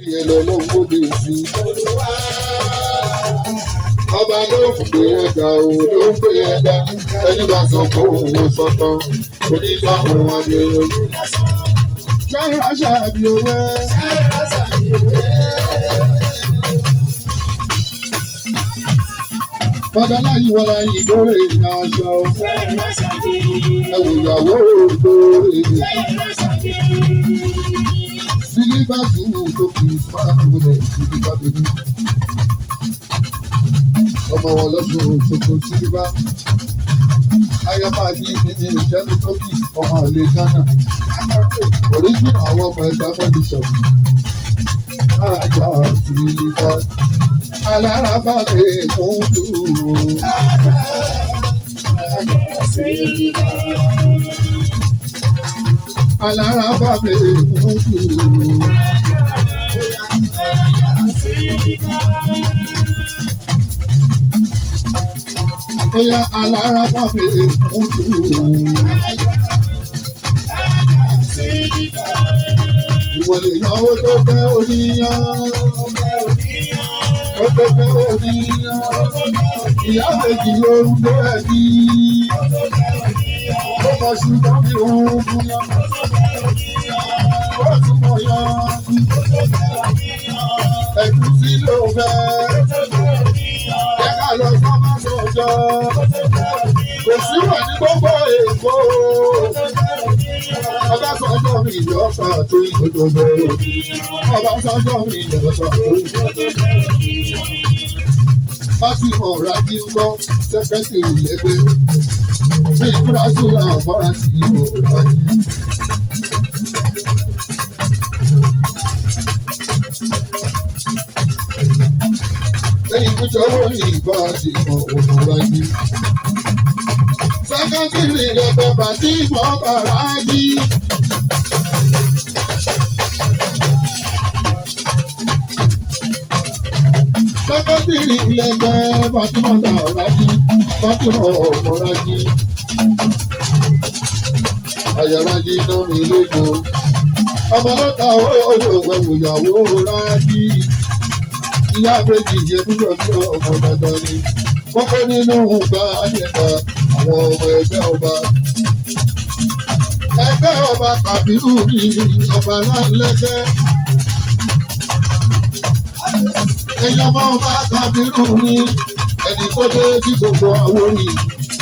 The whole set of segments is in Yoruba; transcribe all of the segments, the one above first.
ìyẹn lọ ló ń gbóde sí. Ọba ló ń gbé ẹja o ló ń gbé ẹja ẹni bá sọ pé òun sọtàn onígbà òun àgbèrè. Ṣáyé aṣọ àbí owó. Bàbá láyé wọ́n láyé ìdórè ìyá aṣọ. Ẹ̀wù ìyàwó ìdórè. Sílíbà sùúrù tó kì í fáwọn ọ̀rẹ́ sílíbà bèbí. Ọmọ wọn lọ́sùn òṣogbo sílíbà. Ayọ́pá ní ìdíje ìṣẹ́nu tó kì ọmọ àlè Ghana. Oríṣi àwọn ọmọ ẹgbẹ́ fẹ́díṣọ̀n. Àjà sílíbà. Alárabà lè mú dùrù. Alárabà lè mú dùrù. Oya alárabà lè mú dùrù. Ìwọ̀n ìnáwó tó fẹ́ oníyàn. Ọ̀pọ̀pọ̀ oníyàn. Ìyá méjì ló ń gbé ẹbí. Ó mọ ṣùgbọ́n mi ò ń fúnyán. Ó tún mọ̀ yán. Ẹ̀gúsí ló fẹ́. Jẹ́ ká lọ sọ́mọ́ sọ́jọ́. Kò sí wà ní gbogbo Èkó. Ọba sọ́jọ́ mi ìjọba tó ìgbòdo bẹ̀rẹ̀. Ọba sọ́jọ́ mi ìjọba tó ìgbòdo bẹ̀rẹ̀. Fásitì ọ̀rá tí ń gbọ́ sẹ́kẹ́tìrì ẹgbẹ́. Bí ìkúra sóra àbọ̀rá sí ọ̀rá yìí. Lẹ́yìn ìkújọ́ lórí ìgbà àti ìmọ̀ òmùra yìí. Sẹ́kẹ́tìrì ẹgbẹ́ bàtí ìmọ̀ bàrá yìí. Sẹ́kẹ́tìrì ẹgbẹ́ Fatima Dàrájì, Fatima Ọmọrájì. Àyàrájì náà mi lóko. Ọmọ lọ́ta olóògbé ìyàwó rájì. Ìyá àbẹ́jì jẹ́ dúró ní ọmọ dandan ni. Wọ́n kọ́ nínú ìgbà àyẹ̀ká àwọn ọmọ ẹgbẹ́ ọba. Ẹgbẹ́ ọba Kàbírù ní ọba láńlẹ́gbẹ́. Ẹ̀yọ́ máa ń bá Kàbírù ní ẹni tó dé tí gbogbo àwòrì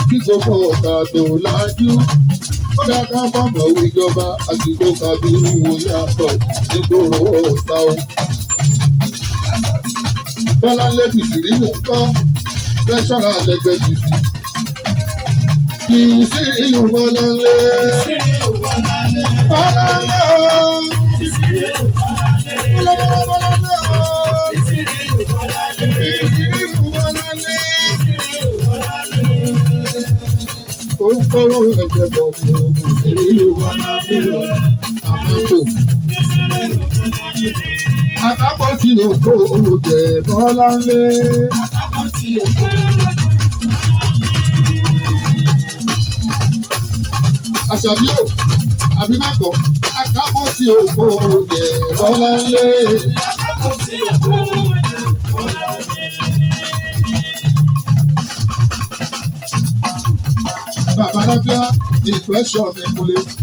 tí gbogbo ọ̀gá tó lájú. Ó dáká bọ́mọ̀ ìjọba àsìkò Kàbírù wò yàtọ̀ nígboro ọ̀tá o. Bọ́lá lẹ́bi ìrìnnà kọ́ lẹ́ṣọ́ra lẹ́gbẹ́ títí. Kì í sí ìlú Bọ́lá lé. Bọ́lá lé o. Orúkọ́rọ́ ẹ̀jẹ̀ bọ̀ ní ìlú Wàlábílò àpapọ̀. Àpapọ̀ tí ó kó oúnjẹ Bọ́lá lé. Àṣàbí ò, àbí má kọ̀, àpapọ̀ tí ó kó oúnjẹ Bọ́lá lé. Bàbá Lábíà, the pressure of the police.